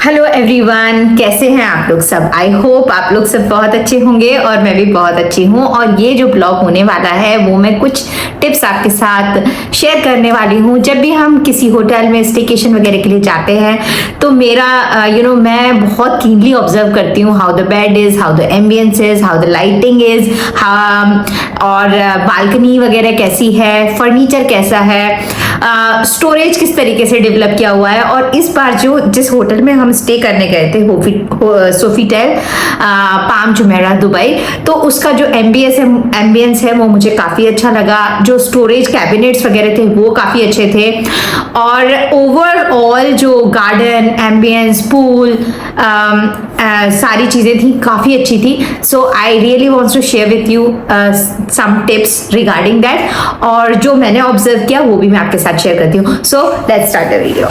Hello everyone, कैसे हैं आप लोग सब। आई होप आप लोग सब बहुत अच्छे होंगे और मैं भी बहुत अच्छी हूँ। और ये जो ब्लॉग होने वाला है वो मैं कुछ टिप्स आपके साथ शेयर करने वाली हूँ। जब भी हम किसी होटल में स्टेकेशन वगैरह के लिए जाते हैं तो मेरा मैं बहुत कीनली ऑब्जर्व करती हूँ how the bed is, how the ambience is, how the lighting is, और बालकनी वगैरह कैसी है, फर्नीचर कैसा है, स्टोरेज किस तरीके से डेवलप किया हुआ है। और इस बार जिस होटल में हम स्टे करने गए थे सोफीटेल पाम जुमेरा दुबई, तो उसका जो एम्बियंस है वो मुझे काफी अच्छा लगा। जो स्टोरेज कैबिनेट्स वगैरह थे वो काफी अच्छे थे, और ओवरऑल जो गार्डन एम्बियंस पूल सारी चीजें थी काफी अच्छी थी। So I really wants to share with you some tips regarding that, और जो मैंने ऑब्जर्व किया वो भी मैं आपके साथ शेयर करती हूँ। So let's start the video.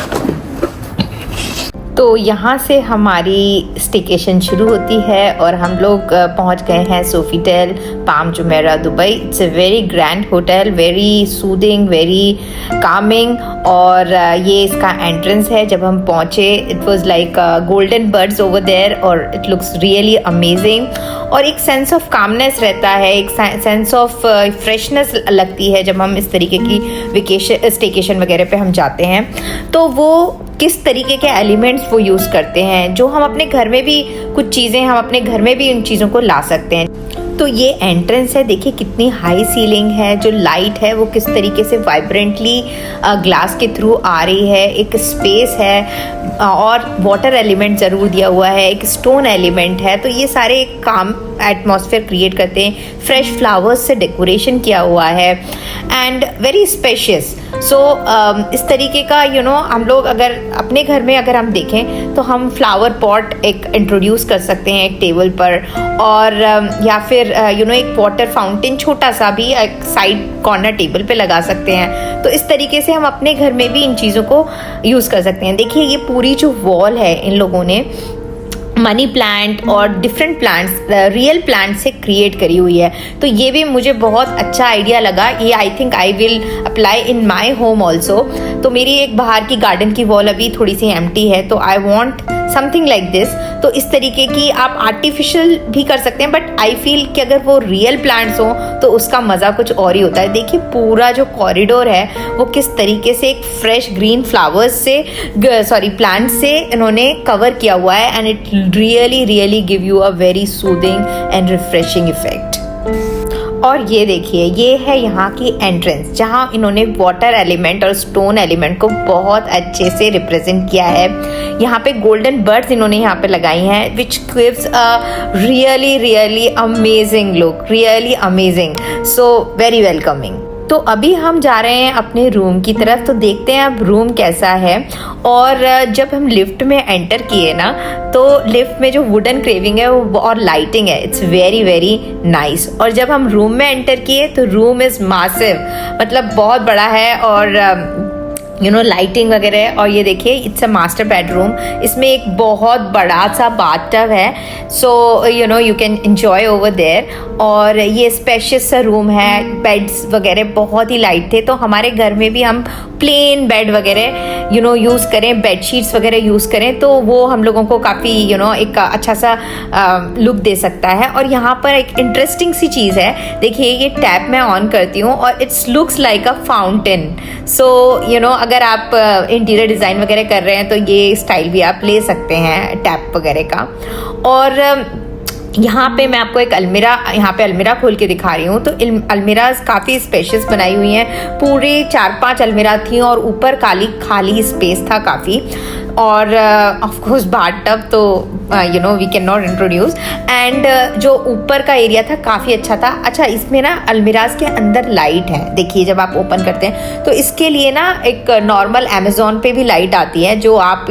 तो यहाँ से हमारी स्टेकेशन शुरू होती है और हम लोग पहुँच गए हैं Sofitel Palm Jumeirah Dubai. It's a very grand hotel, very soothing, very calming. और ये इसका एंट्रेंस है। जब हम पहुँचे it was like golden birds over there और इट लुक्स रियली अमेजिंग। और एक सेंस ऑफ कामनेस रहता है, एक सेंस ऑफ फ्रेशनेस लगती है जब हम इस तरीके की स्टेकेशन वगैरह पे हम जाते हैं। तो वो किस तरीके के एलिमेंट्स वो यूज़ करते हैं, जो हम अपने घर में भी कुछ चीज़ें हम अपने घर में भी उन चीज़ों को ला सकते हैं। तो ये एंट्रेंस है, देखिए कितनी हाई सीलिंग है, जो लाइट है वो किस तरीके से वाइब्रेंटली ग्लास के थ्रू आ रही है। एक स्पेस है और वाटर एलिमेंट ज़रूर दिया हुआ है, एक स्टोन एलिमेंट है। तो ये सारे काम एटमॉस्फेयर क्रिएट करते हैं। फ्रेश फ्लावर्स से डेकोरेशन किया हुआ है एंड वेरी स्पेशियस। सो इस तरीके का हम लोग अगर अपने घर में अगर हम देखें तो हम फ्लावर पॉट एक इंट्रोड्यूस कर सकते हैं एक टेबल पर, और या फिर एक वाटर फाउंटेन छोटा सा भी एक साइड कॉर्नर टेबल पे लगा सकते हैं। तो इस तरीके से हम अपने घर में भी इन चीज़ों को यूज़ कर सकते हैं। देखिए ये पूरी जो वॉल है इन लोगों ने मनी प्लांट और डिफरेंट प्लांट्स, रियल प्लांट से क्रिएट करी हुई है। तो ये भी मुझे बहुत अच्छा आइडिया लगा। ये I think I will apply in my home also. तो मेरी एक बाहर की गार्डन की वॉल अभी थोड़ी सी एम्प्टी है, तो I want something like this. तो इस तरीके की आप आर्टिफिशियल भी कर सकते हैं, बट आई फील कि अगर वो रियल प्लांट्स हो तो उसका मज़ा कुछ और ही होता है। देखिए पूरा जो कॉरिडोर है वो किस तरीके से एक फ्रेश ग्रीन फ्लावर्स से प्लांट से इन्होंने कवर किया हुआ है, and it really give you a very soothing and refreshing effect. और ये देखिए ये है यहाँ की एंट्रेंस, जहाँ इन्होंने वाटर एलिमेंट और स्टोन एलिमेंट को बहुत अच्छे से रिप्रेजेंट किया है। यहाँ पे गोल्डन बर्ड्स इन्होंने यहाँ पे लगाई हैं, which gives a really amazing look, really amazing, so very welcoming. तो अभी हम जा रहे हैं अपने रूम की तरफ, तो देखते हैं अब रूम कैसा है। और जब हम लिफ्ट में एंटर किए ना, तो लिफ्ट में जो वुडन क्रेविंग है वो और लाइटिंग है, इट्स वेरी नाइस। और जब हम रूम में एंटर किए तो रूम इज़ मासिव, मतलब बहुत बड़ा है, और लाइटिंग वगैरह है। और ये देखिए इट्स अ मास्टर बेडरूम। इसमें एक बहुत बड़ा सा बाथटब है, so you can enjoy over there. और ये स्पेशियस सा रूम है, बेड्स वगैरह बहुत ही लाइट थे। तो हमारे घर में भी हम प्लेन बेड वगैरह यूज़ करें, बेडशीट्स वगैरह यूज़ करें, तो वो हम लोगों को काफ़ी एक अच्छा सा लुक दे सकता है। और यहाँ पर एक इंटरेस्टिंग सी चीज़ है, देखिए ये टैप मैं ऑन करती हूँ और it's looks like a fountain. So अगर आप इंटीरियर डिज़ाइन वगैरह कर रहे हैं तो ये स्टाइल भी आप ले सकते हैं टैप वगैरह का। और यहाँ पे मैं आपको एक अलमीरा खोल के दिखा रही हूँ। तो अलमीरा काफ़ी स्पेशियस बनाई हुई हैं, पूरे 4-5 अलमीरा थी और ऊपर खाली स्पेस था काफ़ी। और ऑफ कोर्स बाथटब तो we can not introduce. And जो ऊपर का एरिया था काफ़ी अच्छा था। अच्छा इसमें ना अलमीराज के अंदर लाइट है, देखिए जब आप ओपन करते हैं तो इसके लिए ना एक नॉर्मल अमेजोन पे भी लाइट आती है, जो आप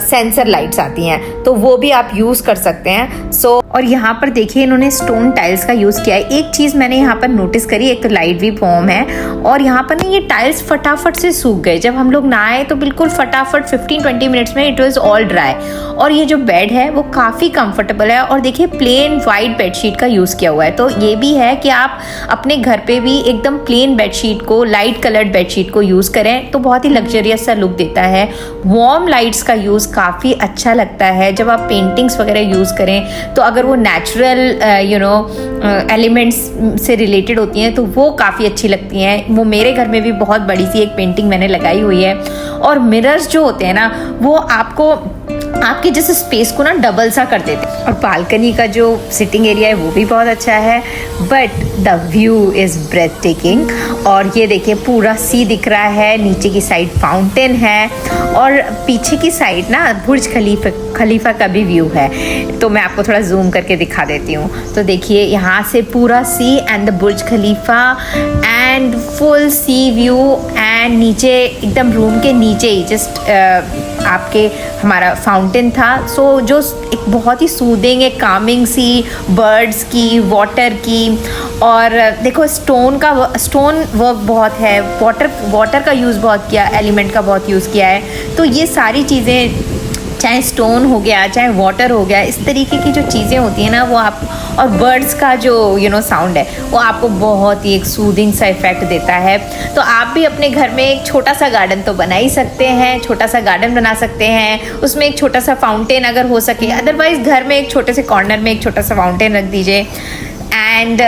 सेंसर लाइट्स आती हैं, तो वो भी आप यूज़ कर सकते हैं। और यहाँ पर देखिए इन्होंने स्टोन टाइल्स का यूज़ किया है। एक चीज़ मैंने यहाँ पर नोटिस करी, एक तो लाइट भी फॉर्म है, और यहाँ पर ना ये टाइल्स फटाफट से सूख गए। जब हम लोग नहाए तो बिल्कुल फटाफट 15-20 मिनट्स में इट वाज ऑल ड्राई। और ये जो बेड है वो काफ़ी कंफर्टेबल है, और देखिए प्लेन वाइट बेडशीट का यूज़ किया हुआ है। तो ये भी है कि आप अपने घर पे भी एकदम प्लेन बेडशीट को, लाइट कलर्ड बेडशीट को यूज़ करें तो बहुत ही लग्जरियस सा लुक देता है। वार्म लाइट्स का यूज़ काफ़ी अच्छा लगता है जब आप पेंटिंग्स वगैरह यूज़ करें, तो अगर वो नेचुरल एलिमेंट्स से रिलेटेड होती हैं तो वो काफ़ी अच्छी लगती हैं। वो मेरे घर में भी बहुत बड़ी सी एक पेंटिंग मैंने लगाई हुई है। और मिरर्स जो होते हैं ना, वो आपके जैसे स्पेस को ना डबल सा कर देते हैं। और बालकनी का जो सिटिंग एरिया है वो भी बहुत अच्छा है, but the view is breathtaking. और ये देखिए पूरा सी दिख रहा है, नीचे की साइड फाउंटेन है, और पीछे की साइड ना बुर्ज खलीफा का भी व्यू है। तो मैं आपको थोड़ा जूम करके दिखा देती हूँ। तो देखिए यहाँ से पूरा sea and the Burj Khalifa and full sea view, and नीचे एकदम रूम के नीचे ही जस्ट आपके हमारा फाउंटेन था। सो जो एक बहुत ही सूदिंग, एक कामिंग सी बर्ड्स की, वाटर की, और देखो स्टोन वर्क बहुत है, वाटर का यूज़ बहुत किया, एलिमेंट का बहुत यूज़ किया है। तो ये सारी चीज़ें, चाहे स्टोन हो गया, चाहे वाटर हो गया, इस तरीके की जो चीज़ें होती हैं ना वो आप, और बर्ड्स का जो साउंड है वो आपको बहुत ही एक सूदिंग सा इफेक्ट देता है। तो आप भी अपने घर में एक छोटा सा गार्डन तो बना ही सकते हैं, छोटा सा गार्डन बना सकते हैं, उसमें एक छोटा सा फाउंटेन अगर हो सके, अदरवाइज घर में एक छोटे से कॉर्नर में एक छोटा सा फाउंटेन रख दीजिए, and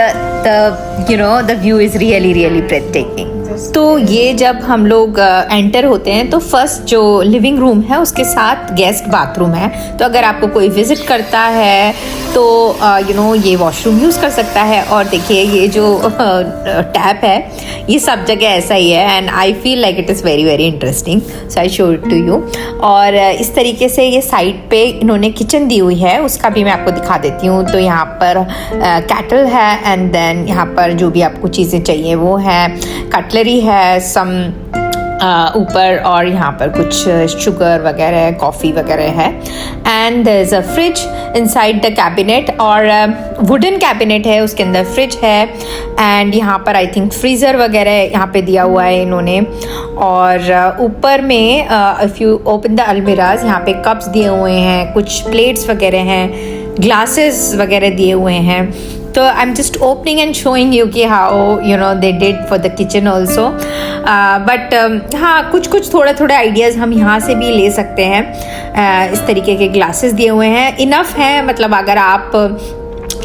the view is really ब्रेथटेकिंग। तो ये जब हम लोग एंटर होते हैं तो फर्स्ट जो लिविंग रूम है उसके साथ गेस्ट बाथरूम है। तो अगर आपको कोई विज़िट करता है तो ये वॉशरूम यूज़ कर सकता है। और देखिए ये जो टैप है ये सब जगह ऐसा ही है, and I feel like it is very interesting, so I show it to you. और इस तरीके से ये साइड पे इन्होंने किचन दी हुई है, उसका भी मैं आपको दिखा देती हूँ। तो यहाँ पर कैटल है, एंड देन यहाँ पर जो भी आपको चीज़ें चाहिए वो है, कटलरी है सम ऊपर, और यहाँ पर कुछ शुगर वगैरह, कॉफ़ी वगैरह है, and there is a fridge inside the cabinet, और वुडन कैबिनेट है, उसके अंदर फ्रिज है, एंड यहाँ पर आई थिंक फ्रीज़र वगैरह यहाँ पे दिया हुआ है इन्होंने। और ऊपर में if you open the almirahs, यहाँ पे कप्स दिए हुए हैं, कुछ प्लेट्स वगैरह हैं, ग्लासेस वगैरह दिए हुए हैं। तो I am just opening and showing you कि how they did for the kitchen also, but हाँ कुछ थोड़े आइडियाज़ हम यहाँ से भी ले सकते हैं। इस तरीके के ग्लासेस दिए हुए हैं, इनफ है, मतलब अगर आप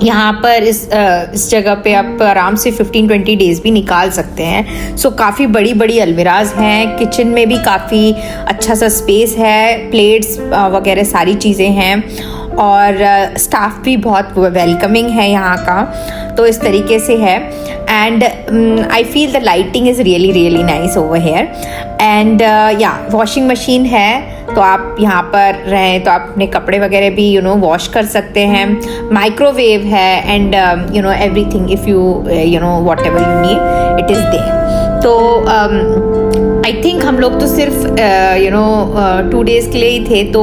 यहाँ पर इस जगह पे आप आराम से 15-20 डेज़ भी निकाल सकते हैं। सो काफ़ी बड़ी अलमीराज हैं, किचन में भी काफ़ी अच्छा सा स्पेस है, प्लेट्स वगैरह सारी चीज़ें हैं, और स्टाफ भी बहुत वेलकमिंग है यहाँ का। तो इस तरीके से है, and I feel the lighting is really nice over here. And या वॉशिंग मशीन है, तो आप यहाँ पर रहें तो आप अपने कपड़े वगैरह भी वॉश कर सकते हैं। माइक्रोवेव है, and everything if you whatever you need it is there. तो आई थिंक हम लोग तो सिर्फ 2 डेज़ के लिए ही थे, तो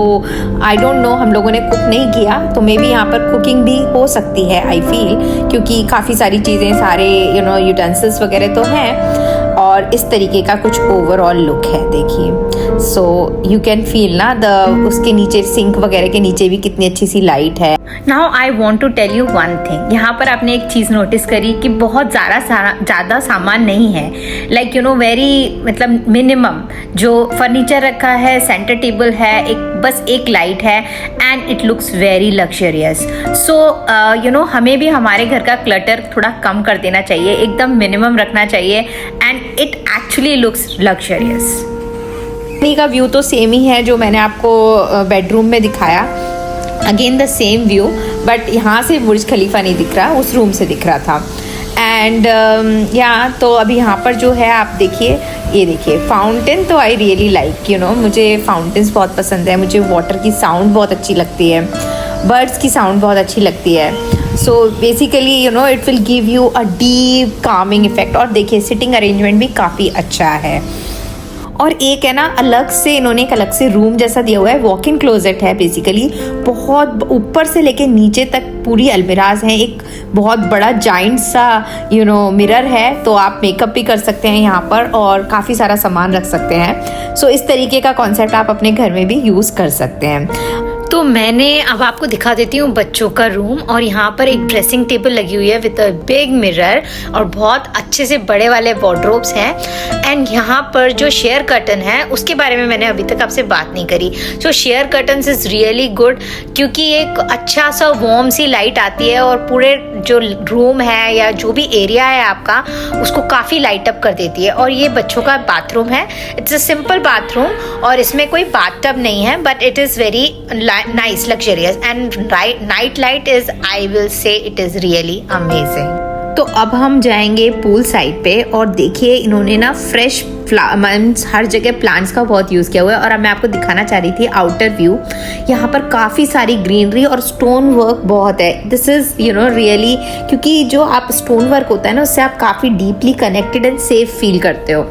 आई डोंट नो, हम लोगों ने कुक नहीं किया, तो मे बी यहाँ पर कुकिंग भी हो सकती है आई फील, क्योंकि काफ़ी सारी चीज़ें, सारे यूटेंसिल्स वगैरह तो हैं, और इस तरीके का कुछ ओवरऑल लुक है देखिए। सो यू कैन फील ना उसके नीचे सिंक वगैरह के नीचे भी कितनी अच्छी सी लाइट है। Now I want to tell you one thing, यहाँ पर आपने एक चीज़ नोटिस करी कि बहुत ज़्यादा सामान नहीं है, लाइक वेरी मतलब मिनिमम जो फर्नीचर रखा है, सेंटर टेबल है, बस एक लाइट है, and it looks very luxurious. So हमें भी हमारे घर का क्लटर थोड़ा कम कर देना चाहिए, एकदम मिनिमम रखना चाहिए, and it actually looks luxurious. का व्यू तो सेम ही है जो मैंने आपको बेडरूम में दिखाया, again the same view, but यहाँ से बुर्ज खलीफा नहीं दिख रहा, उस रूम से दिख रहा था। एंड तो अभी यहाँ पर जो है आप देखिए, ये देखिए फाउंटेन, तो आई रियली लाइक मुझे फाउंटेन्स बहुत पसंद है, मुझे वाटर की साउंड बहुत अच्छी लगती है, बर्ड्स की साउंड बहुत अच्छी लगती है। So basically it will give you a deep Kameng effect. और देखिए सिटिंग अरेंजमेंट भी काफ़ी अच्छा है। और एक है ना अलग से इन्होंने एक अलग से रूम जैसा दिया हुआ है, वॉक इन क्लोजेट है बेसिकली। बहुत ऊपर से लेके नीचे तक पूरी अलमिराज हैं। एक बहुत बड़ा जाइंट सा मिरर है, तो आप मेकअप भी कर सकते हैं यहाँ पर और काफ़ी सारा सामान रख सकते हैं। सो इस तरीके का कॉन्सेप्ट आप अपने घर में भी यूज़ कर सकते हैं। तो मैंने अब आपको दिखा देती हूँ बच्चों का रूम, और यहाँ पर एक ड्रेसिंग टेबल लगी हुई है विद अ बिग मिरर और बहुत अच्छे से बड़े वाले वार्डरोब्स हैं। एंड यहाँ पर जो शेयर कर्टन है उसके बारे में मैंने अभी तक आपसे बात नहीं करी। सो share curtains is really good, क्योंकि एक अच्छा सा वार्म सी लाइट आती है और पूरे जो रूम है या जो भी एरिया है आपका उसको काफ़ी लाइट अप कर देती है। और ये बच्चों का बाथरूम है, इट्स अ सिंपल बाथरूम और इसमें कोई बाथटब नहीं है, but it is very nice, luxurious, and night light is, I will say, it is really amazing. तो अब हम जाएंगे पूल साइड पे और देखिए इन्होंने ना फ्रेश हर जगह प्लांट्स का बहुत यूज़ किया हुआ है। और मैं आपको दिखाना चाह रही थी आउटर व्यू। यहाँ पर काफ़ी सारी ग्रीनरी और स्टोन वर्क बहुत है। दिस इज़ रियली, क्योंकि जो आप स्टोन वर्क होता है ना उससे आप काफ़ी deeply connected and safe feel करते हो,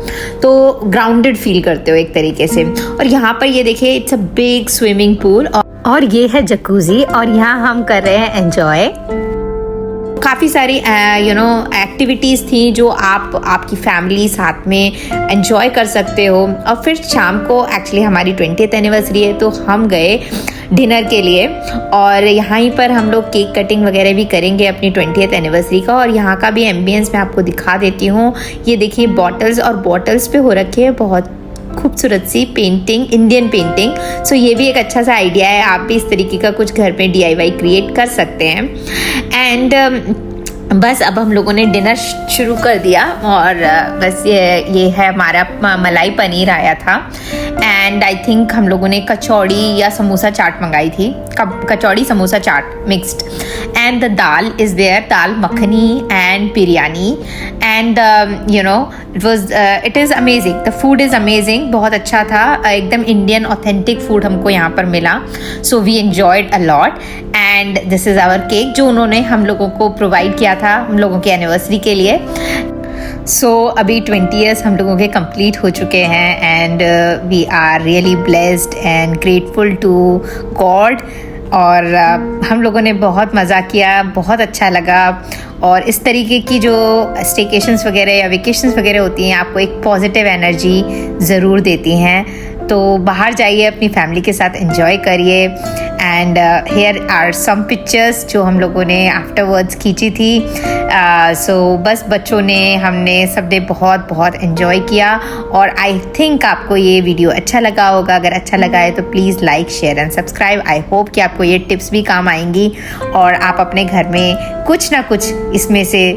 तो ग्राउंडेड फील करते हो एक तरीके से। और यहाँ पर ये देखिए it's a big swimming pool और ये है जकूजी और यहाँ हम कर रहे हैं एंजॉय। काफ़ी सारी एक्टिविटीज़ थी जो आपकी फैमिली साथ में एंजॉय कर सकते हो। और फिर शाम को एक्चुअली हमारी 20th एनिवर्सरी है, तो हम गए डिनर के लिए और यहाँ ही पर हम लोग केक कटिंग वगैरह भी करेंगे अपनी 20th एनिवर्सरी का। और यहाँ का भी एम्बियंस मैं आपको दिखा देती हूँ। ये देखिए बॉटल्स पे हो रखी है बहुत खूबसूरत सी पेंटिंग, इंडियन पेंटिंग। सो ये भी एक अच्छा सा आइडिया है, आप भी इस तरीके का कुछ घर पे DIY क्रिएट कर सकते हैं। एंड बस अब हम लोगों ने डिनर शुरू कर दिया और बस ये है हमारा मलाई पनीर आया था। एंड आई थिंक हम लोगों ने कचौड़ी या समोसा चाट मंगाई थी, kachori samosa chaat mixed. And the dal is there, dal makhani and biryani. And it is amazing, the food is amazing, बहुत अच्छा था, एकदम इंडियन ऑथेंटिक फूड हमको यहाँ पर मिला। So we enjoyed a lot. And this is our cake जो उन्होंने हम लोगों को प्रोवाइड किया था हम लोगों की एनिवर्सरी के लिए। सो अभी 20 ईयर्स हम लोगों के कंप्लीट हो चुके हैं and we are really blessed and grateful to God. और हम लोगों ने बहुत मज़ा किया, बहुत अच्छा लगा। और इस तरीके की जो स्टेकेशंस वगैरह या वेकेशंस वगैरह होती हैं आपको एक पॉजिटिव एनर्जी ज़रूर देती हैं। तो बाहर जाइए, अपनी फैमिली के साथ एंजॉय करिए। And here are some pictures जो हम लोगों ने आफ्टरवर्ड्स खींची थी। सो बस बच्चों ने, हमने सबने बहुत बहुत एंजॉय किया। और आई थिंक आपको ये वीडियो अच्छा लगा होगा। अगर अच्छा लगा है तो please like, share and subscribe. I hope कि आपको ये टिप्स भी काम आएंगी और आप अपने घर में कुछ ना कुछ इसमें से